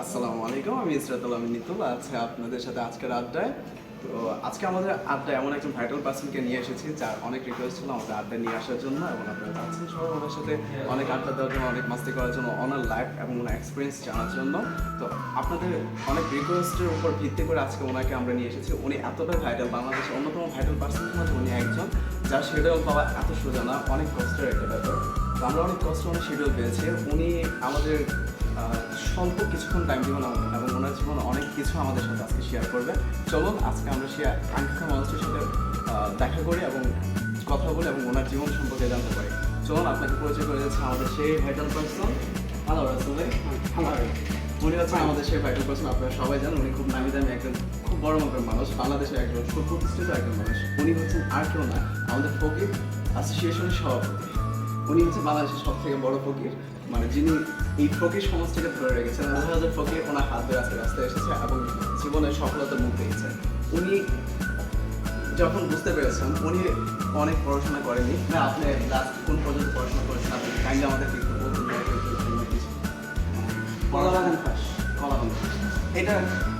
আসসালামু আলাইকুম, আমি ইসরাতুল আমিন নিতুল আছে আপনাদের সাথে আজকের আড্ডায়। তো আজকে আমাদের আড্ডায় এমন একজন ভাইটাল পার্সনকে নিয়ে এসেছি যার অনেক রিকোয়েস্ট ছিল আমাদের আড্ডায় নিয়ে আসার জন্য, এবং আপনারা চাচ্ছেন সবাই ওনার সাথে অনেক আড্ডা দেওয়ার জন্য, অনেক মাস্তি করার জন্য, ওনার লাইফ এবং ওনার এক্সপিরিয়েন্স জানার জন্য। তো আপনাদের অনেক রিকোয়েস্টের উপর ভিত্তি করে আজকে ওনাকে আমরা নিয়ে এসেছি। উনি এতটাই ভাইটাল, বাংলাদেশের অন্যতম ভাইটাল পার্সনের মধ্যে উনি একজন, যার শিডিউল পাওয়া এত সোজা না, অনেক কষ্টের একটা ব্যাপার। তো আমরা অনেক কষ্ট অনেক শিডিউল পেয়েছি। উনি আমাদের স্বল্প কিছুক্ষণ টাইম দিবেন এবং ওনার জীবনে অনেক কিছু আমাদের সাথে আজকে শেয়ার করবে। চলুন আজকে আমরা সে আঙ্কিকা মানুষটির সাথে দেখা করি এবং কথা বলি এবং ওনার জীবন সম্পর্কে জানতে পারি। চলুন আপনাকে পরিচয় করে যাচ্ছে আমাদের সেই ভাইটাল পার্সন। হ্যালো রাসেল ভাই। উনি হচ্ছেন আমাদের সেই ভাইটাল পার্সন। আপনারা সবাই জানেন উনি খুব নামি দামি একজন, খুব বড় মাপের মানুষ, বাংলাদেশের একজন সুপ্রতিষ্ঠিত একজন মানুষ। উনি হচ্ছেন আর কেউ না, আমাদের ফকির অ্যাসোসিয়েশনের সভাপতি। উনি হচ্ছে বাংলাদেশের সব থেকে বড় ফকির, মানে যিনি এই ফকির সমাজটাকে ধরে রেখেছেন। হাজার ফকির ওনার হাত ধরে আজকে রাস্তায় এসেছে এবং জীবনের সফলতার মুখ পেয়েছেন। উনি যখন বুঝতে পেরেছেন উনি অনেক পড়াশোনা করেনি, না আপনি লাস্ট কোন পর্যন্ত পড়াশোনা করেছেন আপনি কাইন্ডলি আমাদেরকে একটু বলুন। কলাবাগান পাস। কলাবাগান এটা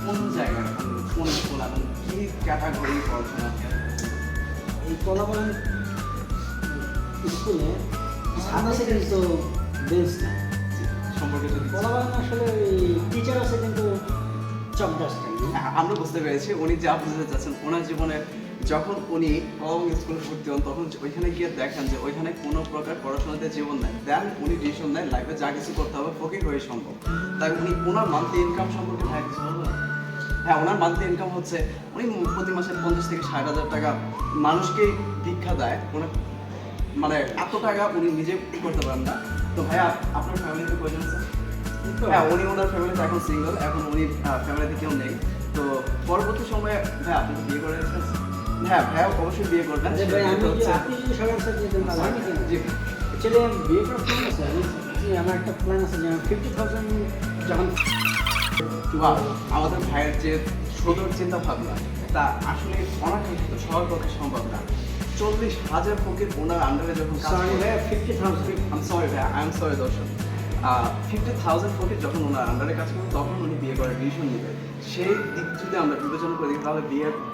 কোন জায়গায়, কোন স্কুল এবং কী ক্যাটাগরি পড়াশোনা? এই কলাবাগান স্কুলে আছে কিন্তু বেঞ্চ না সম্পর্কে যদি কলাবাগান আসলে টিচার আছে কিন্তু চকদাস আমরা বুঝতে পেরেছি উনি যা বুঝতে চাচ্ছেন। ওনার জীবনে যখন উনি কলাবাগান স্কুলে ভর্তি হন তখন ওইখানে গিয়ে দেখেন যে ওইখানে কোনো প্রকার পড়াশোনাতে জীবন নেই। দেন উনি ডিসিশন নেন লাইফে যা কিছু করতে হবে ফকির হয়ে সম্ভব। তাই উনি ওনার মান্থলি ইনকাম সম্পর্কে ভাই কিছু বলবেন? হ্যাঁ, ওনার মান্থলি ইনকাম হচ্ছে উনি প্রতি মাসে 50 থেকে 60,000 টাকা মানুষকে ভিক্ষা দেয়। ওনার মানে এত টাকা উনি নিজে করতে পারেন না। তো ভাইয়া আপনার ফ্যামিলিতে কয়জন আছে? হ্যাঁ, উনি ওনার ফ্যামিলিতে এখন সিঙ্গেল, এখন উনি ফ্যামিলিতে কেউ নেই। তো পরবর্তী সময়ে ভাই আপনি বিয়ে করে রেখেছেন? হ্যাঁ ভাইয়া অবশ্যই বিয়ে করবেন। আপনি যদি সবার সাথে যেতেন অ্যাকচুয়ালি বিয়ে করার প্ল্যান আছে। আমার একটা প্ল্যান আছে যে 50,000 যখন আমাদের ভাইয়ের যে সুদূর চিন্তা ভাবনা তা আসলে অনাকাঙ্ক্ষিত সবার পক্ষে সম্ভব না। 40,000 ফকির ওনার আন্ডারে যখন কাজ করে 50,000 আই এম সরি ভাই, আই এম সরি দর্শক, 50,000 ফকির যখন ওনার আন্ডারে কাজ করবে তখন উনি বিয়ে করার ডিসিশন নেবে। সেই দিক যদি আমরা বিবেচনা করি তাহলে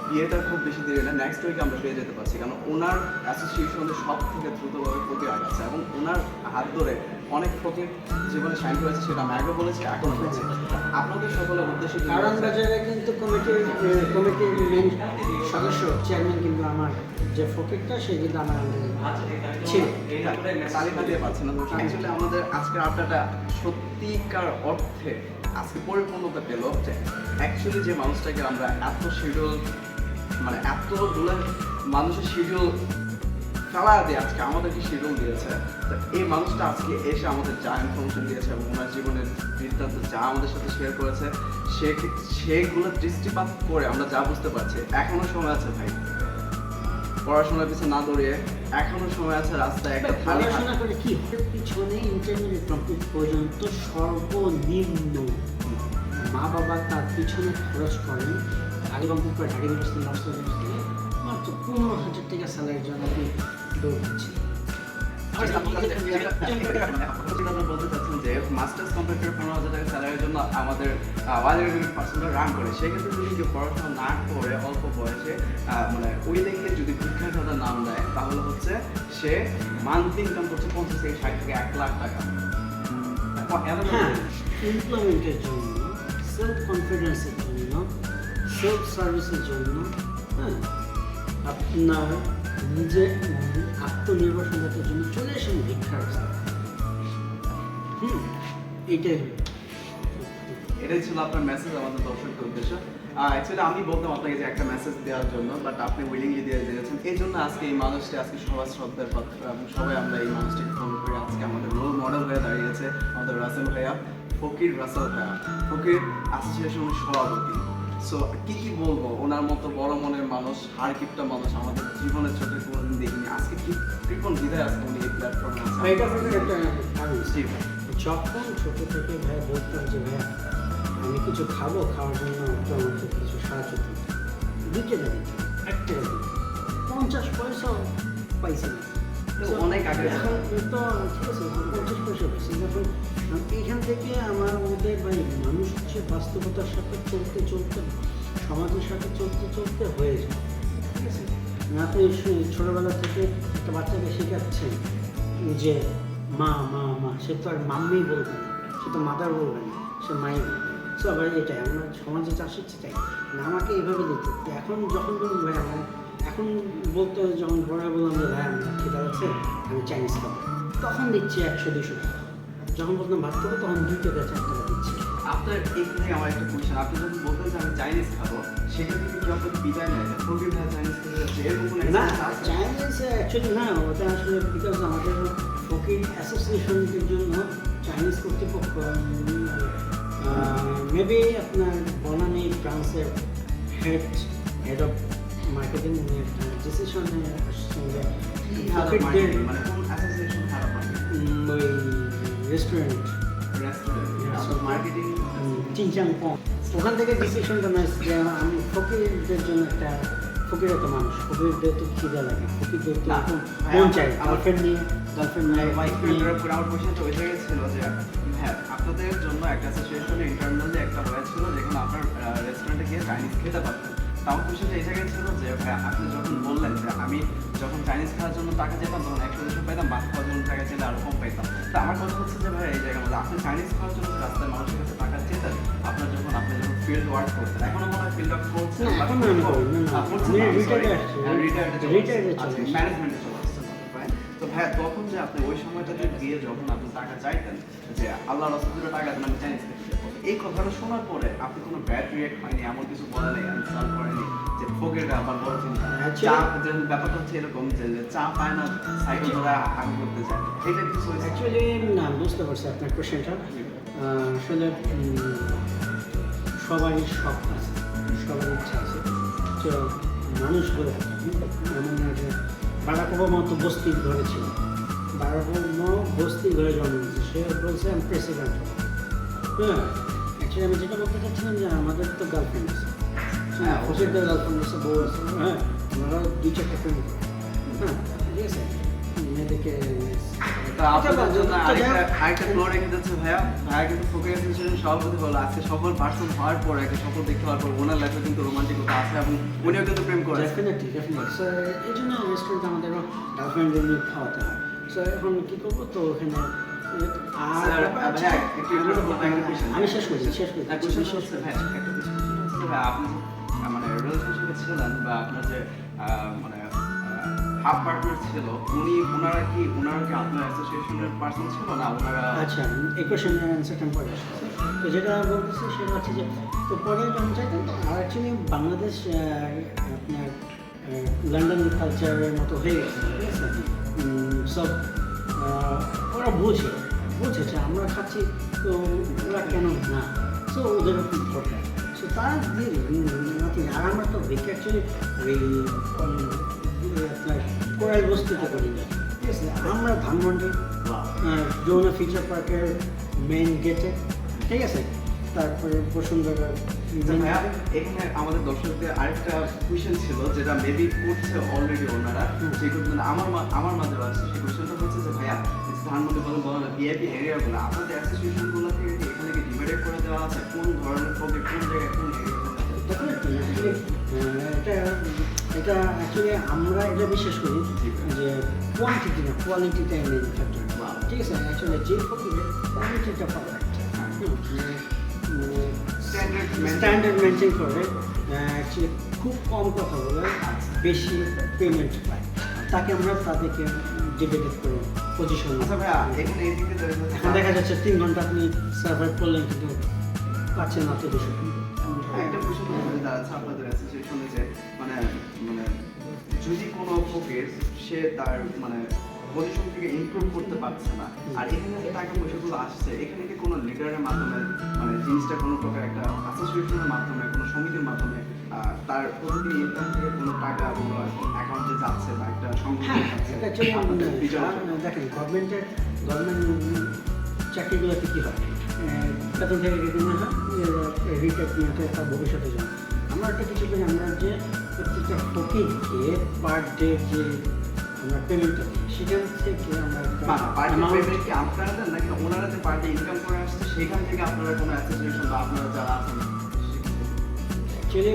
বিয়েটা খুব বেশি দেরি না, নেক্সট উইকে আমরা পেয়ে যেতে পারছি। কারণ ওনার অ্যাসোসিয়েশনে সব থেকে দ্রুতভাবে ফকির আগাচ্ছে এবং ওনার হাত ধরে অনেক ফকির জীবনে সাইন করেছে, সেটা আমি আগে বলেছি এখনো বলছি। আপনাদের সকলের উদ্দেশ্যে কারণ বাজারে কিন্তু কমিটির মেন সদস্য চেয়ারম্যান কিন্তু আমার যে ফকিরটা সে কিন্তু আমার ছিল। তালিকা দিয়ে পাচ্ছি না। অ্যাকচুয়ালি আমাদের আজকের আড্ডাটা সত্যিকার অর্থে আজকে পরিপূর্ণতা পেল যে অ্যাকচুয়ালি যে মানুষটাকে আমরা এত শিডিউল, মানে এতগুলো মানুষের শিডিউল ফেলা দিয়ে আজকে আমাদেরকে শিডিউল দিয়েছে, তো এই মানুষটা আজকে এসে আমাদের যা ইনফরমেশন দিয়েছে এবং ওনার জীবনের বৃত্তান্ত যা আমাদের সাথে শেয়ার করেছে সেগুলো দৃষ্টিপাত করে আমরা যা বুঝতে পারছি এখনো সময় আছে ভাই, পড়াশোনার পিছনে না দৌড়িয়ে এখনো সময় আছে রাস্তায় একটা থালি পড়াশোনা করে কি পিছনে ইন্টারমিডিয়েট কমপ্লিট পর্যন্ত সর্বনিম্ন মা বাবা তার পিছনে খরচ করেন। আগে কমপ্লিট করে ঢাকা ইউনিভার্সিটি মাস্টার থেকে মাত্র 15,000 টাকা স্যালারির জন্য আপনি দৌড়াচ্ছেন। বলতে চাচ্ছেন যে মাস্টার্স কমপ্লিট করে 15,000 টাকা স্যালারির জন্য আমাদের ওয়াইল্ড পার্সেন্টরা রান করে। সেক্ষেত্রে যদি কেউ পড়াশোনা না করে অল্প বয়সে মানে উইলিংলি যদি পরীক্ষার খাতা নাম দেয় তাহলে হচ্ছে সে মান্থলি ইনকাম করছে 50 থেকে 60 থেকে 1 লাখ টাকা। হ্যাঁ, এমপ্লয়মেন্টের জন্য, সেলফ কনফিডেন্সের জন্য, সেলফ সার্ভিসের জন্য, হ্যাঁ আপনার নিজের আত্মনির্ভরশীলতার জন্য চলে আসেন ভিক্ষার রাস্তা। এটাই ছিল আপনার মেসেজ আমাদের দর্শকদের উদ্দেশ্য। অ্যাকচুয়ালি আমি বলতাম আপনাকে যে একটা মেসেজ দেওয়ার জন্য, বাট আপনি উইলিংলি দিয়ে দিয়েছেন। এই জন্য আজকে এই মানুষটি আজকে সবার শ্রদ্ধার পাত্র এবং সবাই আমরা এই মানুষটিকে ফলো করে আজকে আমাদের রোল মডেল হয়ে দাঁড়িয়েছে আমাদের রাসেল ভাইয়া, ফকির রাসেল ভাইয়া, ফকির অ্যাসোসিয়েশনের সভাপতি। সো কি বলবো, ওনার মতো বড় মনের মানুষ, হাড়কিপটা মানুষ আমাদের জীবনের চোখে কোনোদিন দেখিনি। আজকে কি কৃপণ বিদায় আজকে উনি এই প্ল্যাটফর্মে আছে। যখন ছোট থেকে ভাই বলতাম যে ভাইয়া আমি কিছু খাবো, খাওয়ার জন্য একটু আমাকে কিছু সাহায্য দিতে 2 টাকা দিত, 1 টাকা দিত, 50 পয়সাও পাইছি না। তো অনেক আগে এখন তো ঠিক আছে 50 পয়সা হয়েছে যখন এইখান থেকে আমার ওদের ভাই মানুষ হচ্ছে বাস্তবতার সাথে চলতে চলতে সমাজের সাথে চলতে চলতে হয়ে যায় ঠিক আছে আপনি ছোটোবেলা থেকে একটা বাচ্চাকে শেখাচ্ছেন যে মা মা মা সে তো আর মাম্মি বলবে না সে তো মাদার বলবে না সে মাই বলবে সবাই এটাই আমরা সমাজে চাষ হচ্ছে তাই না আমাকে এইভাবে দিতে এখন যখন বলুন ভাই আমার এখন বলতে যখন বড় বললাম যে ভাই আমার খিদা আছে আমি চাইনিজ খাবো তখন দিচ্ছি 100-200 টাকা যখন বলতাম ভাত খাবো তখন 2 টাকা 4 টাকা দিচ্ছি আপনার এখান থেকে আমার একটা কোয়েশ্চেন আপনি যখন বলতেন যে আমি চাইনিজ খাবো সেখান থেকে কি আপনাকে বিদায় নেয় প্রবীর ভাই চাইনিজ খেতে যাচ্ছে এরকম কোনো না experience আছে? চাইনিজ অ্যাকচুয়ালি না ওটা আসলে বিকজ আমাদের ফকির অ্যাসোসিয়েশনের জন্য চাইনিজ কর্তৃপক্ষ মেবি আপনার বনানী ব্রাঞ্চের হেড অফ মার্কেটিং একটা ডিসিশনে আসছেন যে কি হারাপ ফকিরদের marketing? মানে কোন অ্যাসোসিয়েশন হারাপ মার্কেটিং ওই রেস্টুরেন্ট রেস্টুরেন্ট মার্কেটিং চিনচাং পং ওখান থেকে ডিসিশনটা নেয় যে আমি ফকিরদের জন্য একটা ফকির একটা মানুষ ফকিরদের তো খিদে লাগে ফকিরদের তো না, এরকম ভাই, মন চাই আমার- গার্লফ্রেন্ড নিয়ে গার্লফ্রেন্ড নিয়ে ওয়াইফ নিয়ে আমার কোয়েশ্চেনটা ওই জায়গায় ছিল যে হ্যাঁ আপনাদের জন্য একটা অ্যাসোসিয়েশনে ইন্টারনালি একটা হয়েছিল যেখানে আপনার রেস্টুরেন্টে গিয়ে চাইনিজ খেতে পারতেন তা আমার কোয়েশ্চেনটা এই জায়গায় ছিল যে ভাই আপনি যখন বললেন যে আমি যখন চাইনিজ খাওয়ার জন্য টাকা যেতাম তখন 100-200 পাইতাম ভাত খাওয়ার জন্য টাকা চেলে আরও কম পাইতাম তা আমার কথা হচ্ছে যে ভাই এই জায়গার মধ্যে আপনি চাইনিজ খাওয়ার জন্য রাস্তায় মানুষের কাছে টাকা চেতেন আপনি যখন ফিল্ড ওয়ার্ক করতেন এখনো মনে হয় ফিল্ড ওয়ার্ক করছেন না, এখন আমি করি না, না। আমি retired এ আসছি। Retired এ চলে আসছি। ম্যানেজমেন্টে চলে আসছেন ভাই তো ভাই তখন যে আপনি ওই সময়টাতে গিয়ে যখন আপনি টাকা চাইতেন যে আল্লাহ রসুলের টাকা দেন আমি চাইনিজ খেতে যাবো। এই কথাটা শোনার পরে আপনি কোনো ব্যাড রিয়েক্ট হয়নি এমন কিছু বলে নেই ইনসাল্ট করেনি যে ফকিরটা আবার বড় চিন্তা Actually- চা যে ব্যাপারটা হচ্ছে এরকম যে চা পায় না সাইকেল ধরে আগে করতে যায় এটা কিছু হয়েছে অ্যাকচুয়ালি না বুঝতে পারছি আপনার কোশ্চেনটা আসলে সবারই শখ আছে সবার ইচ্ছা আছে তো মানুষ বলে এমন না যে বারাক ওবামা তো বস্তির ঘরে ছিল বারাক ওবামা বস্তির ঘরে জন্ম নিয়েছে সে বলছে আমি প্রেসিডেন্ট হবো হ্যাঁ অ্যাকচুয়ালি আমি যেটা বলতে চাচ্ছিলাম যে আমাদের তো গার্লফ্রেন্ড আছে হ্যাঁ ফকিরদের গার্লফ্রেন্ড আছে বউ আছে হ্যাঁ ওনারা 2-4টা প্রেম করে হ্যাঁ ঠিক আছে মেয়েদেরকে তা আপনাদের জন্য আরেকটা ফ্লো রেখে যাচ্ছে ভাইয়া ভাইয়া কিন্তু ফোকাস অ্যাসোসিয়েশন সভাপতি হলো আজকে সফল পার্সন হওয়ার পর একটা সফল দেখতে হওয়ার পর ওনার লাইফে কিন্তু রোমান্টিকতা আছে এবং উনিও কিন্তু প্রেম করে ডেফিনেটলি সো এই জন্য রেস্টুরেন্টে আমাদেরও গার্লফ্রেন্ডদের নিয়ে খাওয়াতে হয় সো এখন কী করবো তো ওখানে আর স্যার, আচ্ছা, ভাইয়া, একটু বলবো, একটা question। আমি শেষ করছি একটা question হচ্ছে, ভাইয়া, একটা question হচ্ছে, ভাইয়া, আপনি মানে রিলেশনশিপে ছিলেন বা আপনার যে মানে হাফ পার্টনার ছিল ওনারা কি আপনার অ্যাসোসিয়েশনের পার্সন ছিল না ওনারা আচ্ছা এই কোশ্চেনের অ্যান্সারটা পরে আসছে তো যেটা বলতেছি সেটা হচ্ছে যে তো পরে যখন চাইতেন আর অ্যাকচুয়ালি বাংলাদেশ আপনার লন্ডন কালচারের মতো হয়ে গেছে ঠিক আছে সব ওরা বুঝেছে আমরা খাচ্ছি তো ওরা কেন না সো ওদের দরকার সো তার দিয়ে নাথিং আর আমরা তো দেখি অ্যাকচুয়ালি ওই আপনার কোরাল বস্তুতে করি না ঠিক আছে আমরা ধানমন্ডি যমুনা ফিচার পার্কের মেইন গেটে ঠিক আছে তারপরে বসুন্ধরা আচ্ছা ভাইয়া, এখানে আমাদের দর্শকদের আরেকটা কোয়েশ্চেন ছিল যেটা মেবি করছে অলরেডি ওনারা সেই কোয়েশ্চেন আমার মাঝে আছে সেই কোয়েশ্চেনটা হচ্ছে যে ভাইয়া ধানমন্ডি বলেন ভিআইপি এরিয়াগুলো আপনাদের অ্যাসোসিয়েশনগুলো থেকে কি এখানে কি ডিভাইডেড করে দেওয়া আছে কোন ধরনের প্রজেক্ট কোন জায়গায় কোন এটা অ্যাকচুয়ালি আমরা এটা বিশ্বাস করি যে কোয়ান্টিটি না কোয়ালিটিটা মেইন ফ্যাক্টর ঠিক আছে অ্যাকচুয়ালি যে ফকিরের কোয়ালিটিটা পারফেক্ট স্ট্যান্ডার্ড মেনটেন করে অ্যাকচুয়ালি খুব কম কথা বলে বেশি পেমেন্ট পায় তাকে আমরা তাদেরকে ডিবেটেড করে পজিশন আচ্ছা ভাইয়া এখানে এই দিকে এখন দেখা যাচ্ছে 3 ঘন্টা আপনি সার্ভাইভ করলেন কিন্তু পাচ্ছেন না তো বেশি একটা প্রশ্ন হয়ে দাঁড়াচ্ছে আপনাদের অ্যাসোসিয়েশনে যে মানে মানে যদি কোনো ফকির সে তার মানে পজিশন থেকে ইমপ্রুভ করতে পারছে না আর এখানে যে টাকা পয়সাগুলো আসছে এখানে কি কোনো লিডারের মাধ্যমে মানে জিনিসটা কোনো প্রকার একটা অ্যাসোসিয়েশনের মাধ্যমে কোনো সমিতির মাধ্যমে তার প্রতিদিন ইনকাম থেকে কোনো টাকা কোনো অ্যাকাউন্টে যাচ্ছে বা একটা সংগঠন যাচ্ছে আপনাদের বিচার দেখেন গভর্নমেন্ট চাকরিগুলোতে কী হয় বেতন থেকে কেটে নেওয়া হয় রিটায়ারমেন্টে তার ভবিষ্যতে যান আমরা একটা কিছু করি আমরা যে প্রত্যেকটা ফকিরকে পার ডে যে আমরা পেমেন্টটা দিই সেখান থেকে আমরা একটা পার্টি amount- পেমেন্ট কি আপনারা দেন নাকি ওনারা যে পার্টি ইনকাম করে আসছে সেখান থেকে আপনারা কোনো অ্যাসোসিয়েশন বা আপনারা যারা আছেন অ্যাকচুয়ালি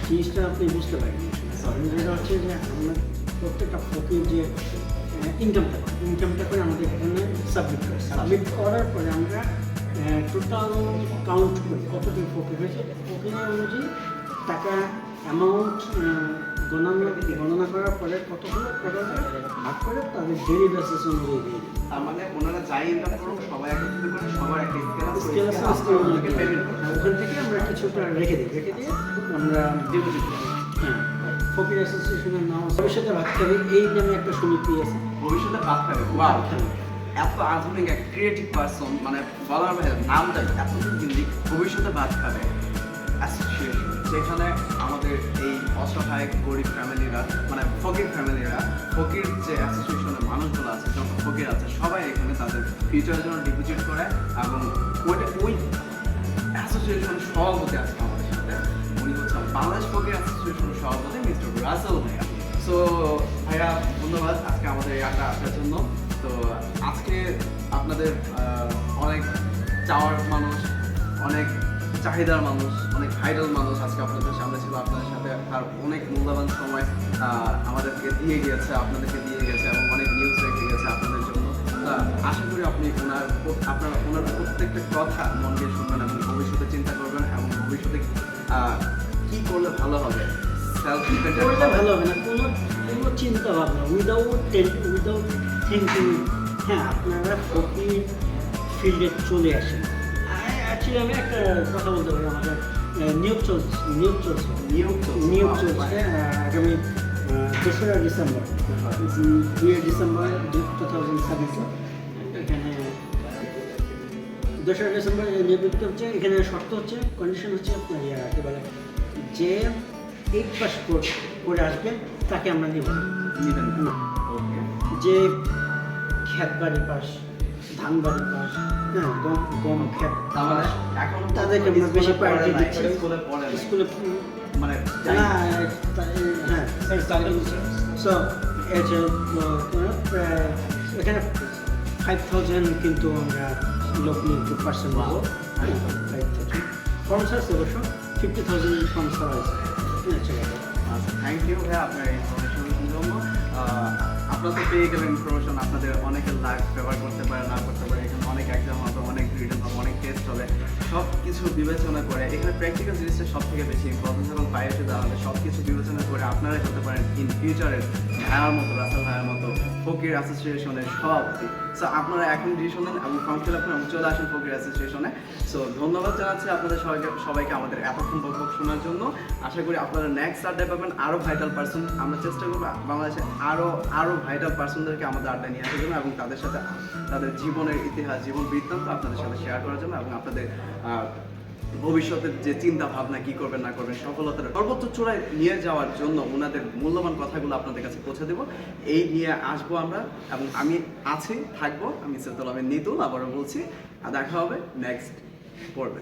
জিনিসটা আপনি বুঝতে পারেন যেটা হচ্ছে যে আমরা প্রত্যেকটা ফকির যে ইনকামটা করে আমাদের এখানে সাবমিট করার পরে আমরা টোটাল কাউন্ট করি কতটুকু ফকির হয়েছে ফকিরের অনুযায়ী টাকা অ্যামাউন্ট গণনা করার পরে কতগুলো ভাগ করে তাদের ডেলি বেসিস অনুযায়ী দিয়ে দিই। তার মানে ওনারা যাই ইনকাম করুন সবাই একত্রিত করে সবার একটা স্কেল আছে, স্কেল অনুযায়ী পেমেন্ট ওখান থেকে আমরা কিছুটা রেখে দিয়ে আমরা ডিপোজিট করি হ্যাঁ ফকির অ্যাসোসিয়েশনের নাম ভবিষ্যতে ভাত খাবে এই নামে একটা সমিতি আছে ভবিষ্যতে ভাত খাবে ওয়াও এত আধুনিক এক ক্রিয়েটিভ পারসন মানে বলার বাইরে নামটাই এত ইউনিক ভবিষ্যতে ভাত খাবে অ্যাসোসিয়েশন যেখানে আমাদের এই অসহায় গরিব ফ্যামিলিরা মানে ফকির ফ্যামিলিরা ফকির যে অ্যাসোসিয়েশনের মানুষগুলো আছে যত ফকির আছে সবাই এখানে তাদের ফিউচারের জন্য ডিপোজিট করে এবং ওই অ্যাসোসিয়েশনের সভাপতি আজকে আমাদের সাথে উনি হচ্ছেন বাংলাদেশ ফকির অ্যাসোসিয়েশনের সভাপতি মিস্টার রাসেল ভাইয়া সো ভাইয়া ধন্যবাদ আজকে আমাদের এই আড্ডা আসার জন্য তো আজকে আপনাদের অনেক চাওয়ার মানুষ অনেক চাহিদার মানুষ অনেক ভাইরাল মানুষ আজকে আপনাদের সামনে ছিল আপনাদের সাথে তার অনেক মূল্যবান সময় আমাদেরকে দিয়ে গিয়েছে আপনাদেরকে দিয়ে গেছে এবং অনেক নিউজ রেখে গেছে আপনাদের জন্য আশা করি আপনি আপনারা ওনার প্রত্যেকটা কথা মন দিয়ে শুনবেন এবং ভবিষ্যতে চিন্তা করবেন এবং ভবিষ্যতে কি করলে ভালো হবে সেলফ ডিপেন্ডেন্ট করলে ভালো হবে না কোনো চিন্তা ভাবনা উইদাউট থিঙ্কিং হ্যাঁ আপনারা ফকির ফিল্ডে চলে আসেন অ্যাকচুয়ালি আমি একটা কথা বলতে পারি আমাদের নিয়োগ চলছে আগামী 2রা ডিসেম্বর 2 ডিসেম্বর 2017 এখানে 2রা ডিসেম্বর নিয়োগ দিতে হচ্ছে এখানে শর্ত হচ্ছে কন্ডিশন হচ্ছে আপনার কি বলে যে 8 পাস করে আসবে তাকে আমরা নেব নেবেন না ওকে যে ক্ষেত বাড়ি পাস ধান বাড়ি পাস হ্যাঁ গম ক্ষেত তার মানে এখন তাদেরকে আমরা বেশি প্রায়োরিটি দিচ্ছি স্কুলে পড়ে না স্কুলে মানে না হ্যাঁ সো এখানে 5,000 কিন্তু আমরা লোক নিয়ে 2% নেবো 5,000 ফর্ম সার্চ অবশ্য 50,000 ফর্ম সার্চ থ্যাংক ইউ ভাইয়া আপনার ইনফরমেশনের জন্য আপনারা তো পেয়ে গেলেন ইনফরমেশন আপনাদের অনেকের লাইফ ব্যবহার করতে পারে না করতে পারে এখানে অনেক এক্সাম হবে অনেক রিটেন হবে অনেক টেস্ট হবে সব কিছু বিবেচনা করে এখানে প্র্যাকটিক্যাল জিনিসটা সব থেকে বেশি ইম্পর্টেন্ট এবং বাইরে দাঁড়ালে সব কিছু বিবেচনা করে আপনারাই করতে পারেন ইন ফিউচারের ভাইয়ার মতো রাসেল ভাইয়ার মতো ফকির অ্যাসোসিয়েশনের সভাপতি সো আপনারা এখন ডিসিশন নেন এবং ফর্ম ফিল আপ করে চলে আসেন ফকির অ্যাসোসিয়েশনে সো ধন্যবাদ জানাচ্ছি আপনাদের সবাইকে আমাদের এতক্ষণ বক্তব্য শোনার জন্য আশা করি আপনারা নেক্সট আড্ডায় পাবেন আরও ভাইটাল পার্সন আমরা চেষ্টা করবো বাংলাদেশে আরও ভাইটাল পার্সনদেরকে আমাদের আড্ডা নিয়ে আসার জন্য এবং তাদের সাথে তাদের জীবনের ইতিহাস জীবন বৃত্তান্ত আপনাদের সাথে শেয়ার করার জন্য এবং আপনাদের ভবিষ্যতের যে চিন্তা ভাবনা কি করবেন না করবেন সফলতার সর্বোচ্চ চূড়ায় নিয়ে যাওয়ার জন্য ওনাদের মূল্যবান কথাগুলো আপনাদের কাছে পৌঁছে দেবো এই নিয়ে আসবো আমরা এবং আমি থাকবো আমি সেতুল আমি নিতুল আবারও বলছি দেখা হবে নেক্সট পর্বে